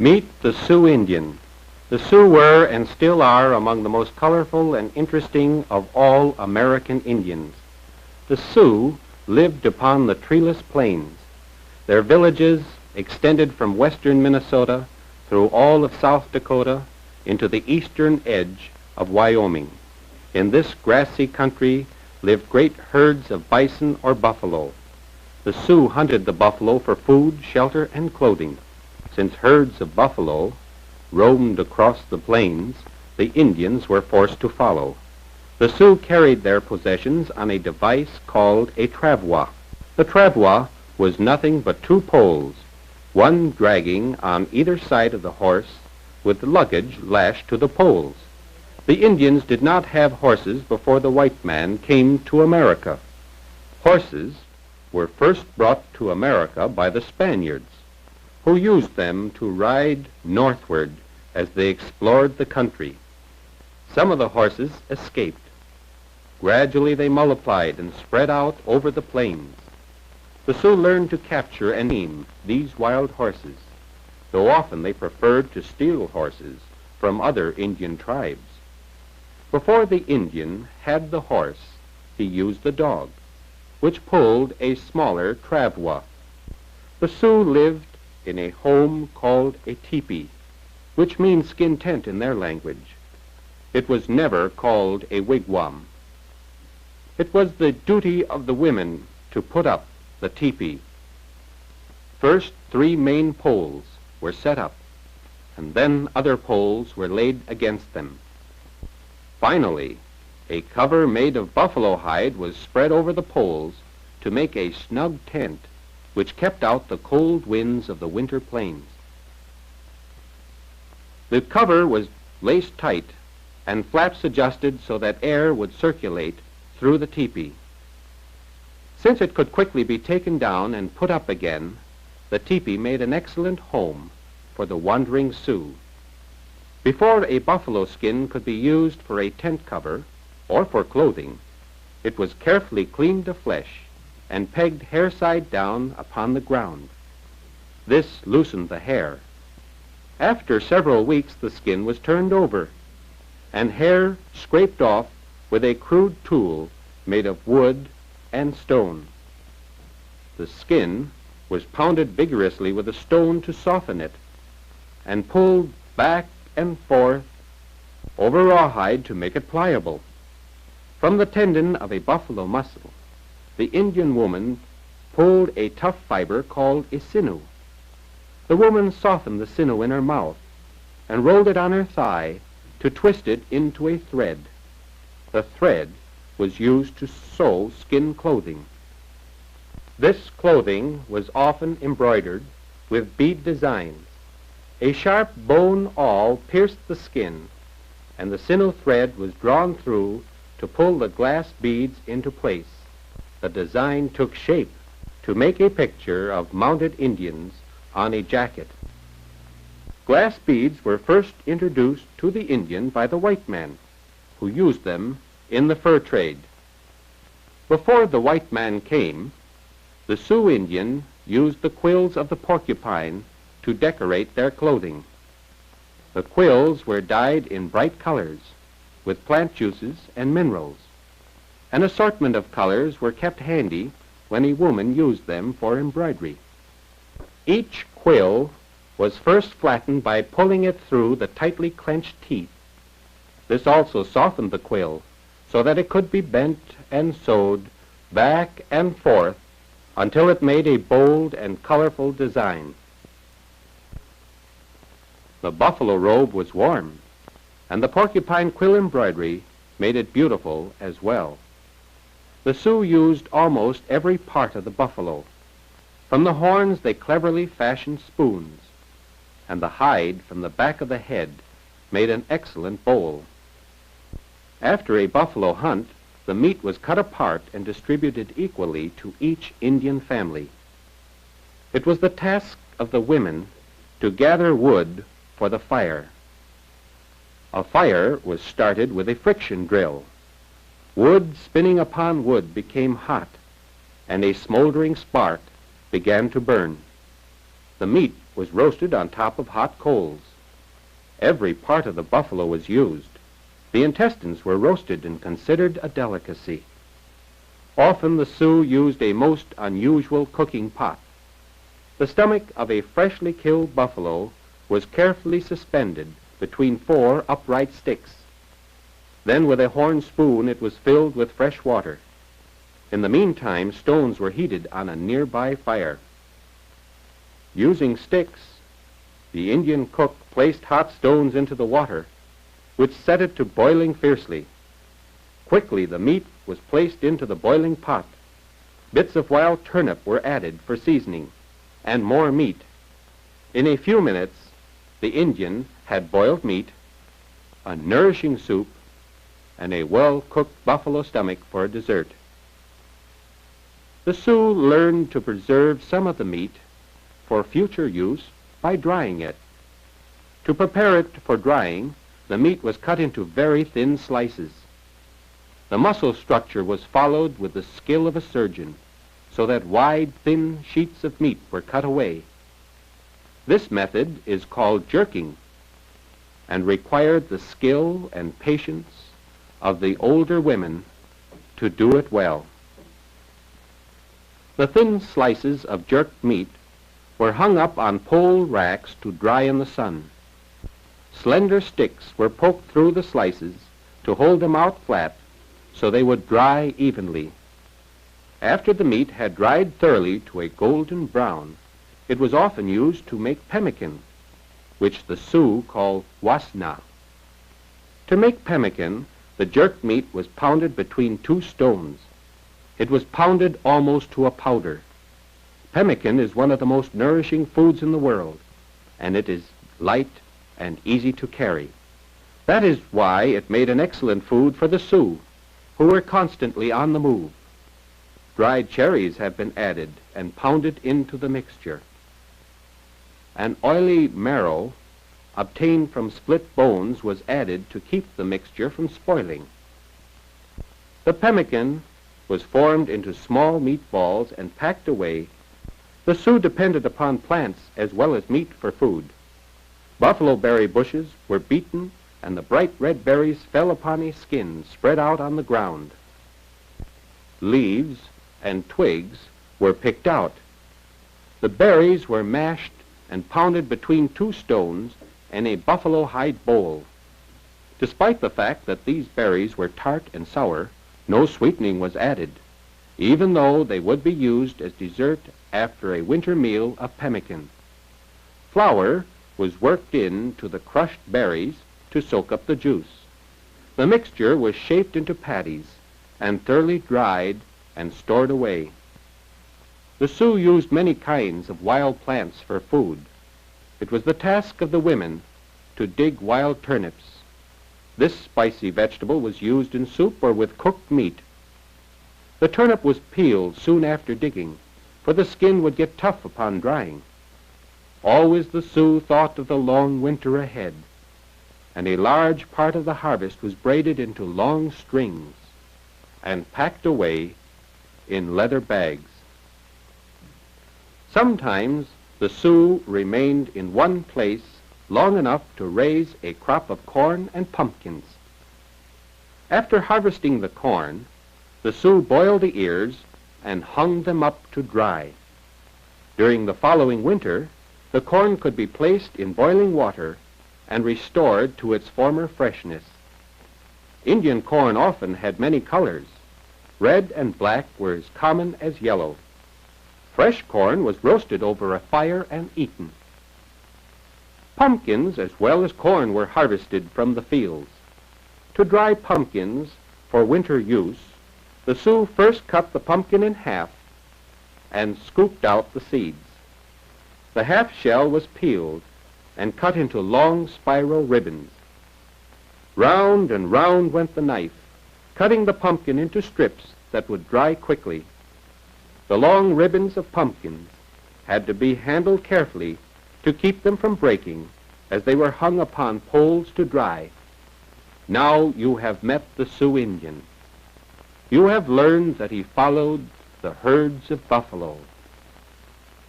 Meet the Sioux Indian. The Sioux were and still are among the most colorful and interesting of all American Indians. The Sioux lived upon the treeless plains. Their villages extended from western Minnesota through all of South Dakota into the eastern edge of Wyoming. In this grassy country lived great herds of bison or buffalo. The Sioux hunted the buffalo for food, shelter, and clothing. Since herds of buffalo roamed across the plains, the Indians were forced to follow. The Sioux carried their possessions on a device called a travois. The travois was nothing but two poles, one dragging on either side of the horse with the luggage lashed to the poles. The Indians did not have horses before the white man came to America. Horses were first brought to America by the Spaniards, who used them to ride northward as they explored the country. Some of the horses escaped. Gradually they multiplied and spread out over the plains. The Sioux learned to capture and tame these wild horses, though often they preferred to steal horses from other Indian tribes. Before the Indian had the horse, he used the dog, which pulled a smaller travois. The Sioux lived in a home called a teepee, which means skin tent in their language. It was never called a wigwam. It was the duty of the women to put up the teepee. First, 3 main poles were set up, and then other poles were laid against them. Finally, a cover made of buffalo hide was spread over the poles to make a snug tent which kept out the cold winds of the winter plains. The cover was laced tight and flaps adjusted so that air would circulate through the teepee. Since it could quickly be taken down and put up again, the teepee made an excellent home for the wandering Sioux. Before a buffalo skin could be used for a tent cover or for clothing, it was carefully cleaned of flesh and pegged hair side down upon the ground. This loosened the hair. After several weeks, the skin was turned over and hair scraped off with a crude tool made of wood and stone. The skin was pounded vigorously with a stone to soften it and pulled back and forth over rawhide to make it pliable. From the tendon of a buffalo muscle, the Indian woman pulled a tough fiber called a sinew. The woman softened the sinew in her mouth and rolled it on her thigh to twist it into a thread. The thread was used to sew skin clothing. This clothing was often embroidered with bead designs. A sharp bone awl pierced the skin, and the sinew thread was drawn through to pull the glass beads into place. The design took shape to make a picture of mounted Indians on a jacket. Glass beads were first introduced to the Indian by the white man, who used them in the fur trade. Before the white man came, the Sioux Indian used the quills of the porcupine to decorate their clothing. The quills were dyed in bright colors with plant juices and minerals. An assortment of colors were kept handy when a woman used them for embroidery. Each quill was first flattened by pulling it through the tightly clenched teeth. This also softened the quill so that it could be bent and sewed back and forth until it made a bold and colorful design. The buffalo robe was warm, and the porcupine quill embroidery made it beautiful as well. The Sioux used almost every part of the buffalo. From the horns they cleverly fashioned spoons, and the hide from the back of the head made an excellent bowl. After a buffalo hunt, the meat was cut apart and distributed equally to each Indian family. It was the task of the women to gather wood for the fire. A fire was started with a friction drill. Wood spinning upon wood became hot, and a smoldering spark began to burn. The meat was roasted on top of hot coals. Every part of the buffalo was used. The intestines were roasted and considered a delicacy. Often the Sioux used a most unusual cooking pot. The stomach of a freshly killed buffalo was carefully suspended between 4 upright sticks. Then with a horn spoon it was filled with fresh water. In the meantime, stones were heated on a nearby fire. Using sticks, the Indian cook placed hot stones into the water, which set it to boiling fiercely. Quickly the meat was placed into the boiling pot. Bits of wild turnip were added for seasoning, and more meat. In a few minutes, the Indian had boiled meat, a nourishing soup, and a well-cooked buffalo stomach for dessert. The Sioux learned to preserve some of the meat for future use by drying it. To prepare it for drying, the meat was cut into very thin slices. The muscle structure was followed with the skill of a surgeon, so that wide, thin sheets of meat were cut away. This method is called jerking, and required the skill and patience of the older women to do it well. The thin slices of jerked meat were hung up on pole racks to dry in the sun. Slender sticks were poked through the slices to hold them out flat so they would dry evenly. After the meat had dried thoroughly to a golden brown, it was often used to make pemmican, which the Sioux call wasna. To make pemmican, the jerked meat was pounded between 2 stones. It was pounded almost to a powder. Pemmican is one of the most nourishing foods in the world, and it is light and easy to carry. That is why it made an excellent food for the Sioux, who were constantly on the move. Dried cherries have been added and pounded into the mixture. An oily marrow obtained from split bones was added to keep the mixture from spoiling. The pemmican was formed into small meatballs and packed away. The Sioux depended upon plants as well as meat for food. Buffalo berry bushes were beaten, and the bright red berries fell upon a skin spread out on the ground. Leaves and twigs were picked out. The berries were mashed and pounded between 2 stones in a buffalo hide bowl. Despite the fact that these berries were tart and sour, no sweetening was added, even though they would be used as dessert after a winter meal of pemmican. Flour was worked into the crushed berries to soak up the juice. The mixture was shaped into patties and thoroughly dried and stored away. The Sioux used many kinds of wild plants for food. It was the task of the women to dig wild turnips. This spicy vegetable was used in soup or with cooked meat. The turnip was peeled soon after digging, for the skin would get tough upon drying. Always the Sioux thought of the long winter ahead, and a large part of the harvest was braided into long strings and packed away in leather bags. Sometimes the Sioux remained in one place long enough to raise a crop of corn and pumpkins. After harvesting the corn, the Sioux boiled the ears and hung them up to dry. During the following winter, the corn could be placed in boiling water and restored to its former freshness. Indian corn often had many colors. Red and black were as common as yellow. Fresh corn was roasted over a fire and eaten. Pumpkins as well as corn were harvested from the fields. To dry pumpkins for winter use, the Sioux first cut the pumpkin in half and scooped out the seeds. The half shell was peeled and cut into long spiral ribbons. Round and round went the knife, cutting the pumpkin into strips that would dry quickly. The long ribbons of pumpkins had to be handled carefully to keep them from breaking as they were hung upon poles to dry. Now you have met the Sioux Indian. You have learned that he followed the herds of buffalo,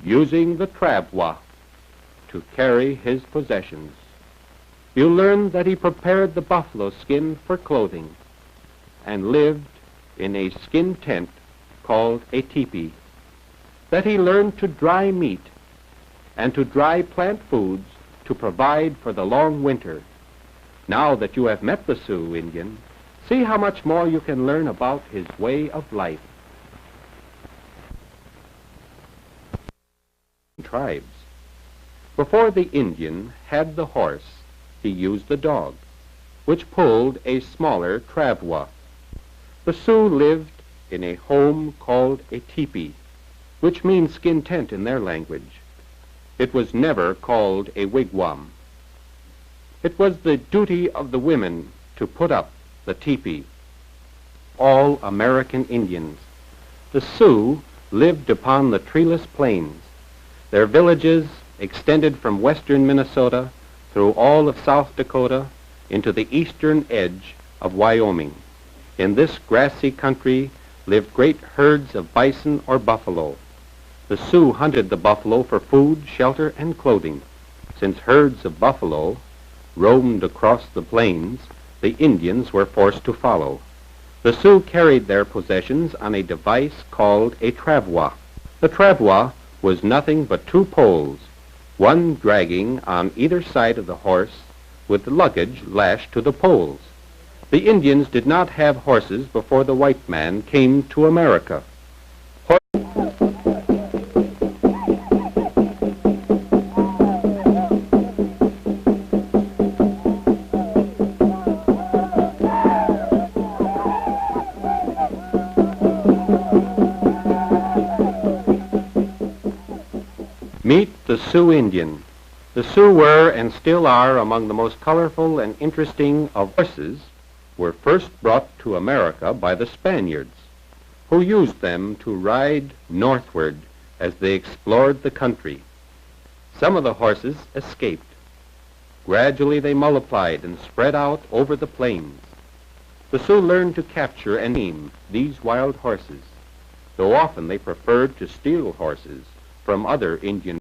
using the travois to carry his possessions. You learn that he prepared the buffalo skin for clothing and lived in a skin tent called a teepee, that he learned to dry meat and to dry plant foods to provide for the long winter. Now that you have met the Sioux Indian, see how much more you can learn about his way of life. Tribes. Before the Indian had the horse, he used the dog, which pulled a smaller travois. The Sioux lived in a home called a teepee, which means skin tent in their language. It was never called a wigwam. It was the duty of the women to put up the teepee. All American Indians. The Sioux lived upon the treeless plains. Their villages extended from western Minnesota through all of South Dakota into the eastern edge of Wyoming. In this grassy country lived great herds of bison or buffalo. The Sioux hunted the buffalo for food, shelter, and clothing. Since herds of buffalo roamed across the plains, the Indians were forced to follow. The Sioux carried their possessions on a device called a travois. The travois was nothing but two poles, one dragging on either side of the horse with the luggage lashed to the poles. The Indians did not have horses before the white man came to America. Meet the Sioux Indian. The Sioux were and still are among the most colorful and interesting of horses. Were first brought to America by the Spaniards, who used them to ride northward as they explored the country. Some of the horses escaped. Gradually they multiplied and spread out over the plains. The Sioux learned to capture and tame these wild horses, though often they preferred to steal horses from other Indian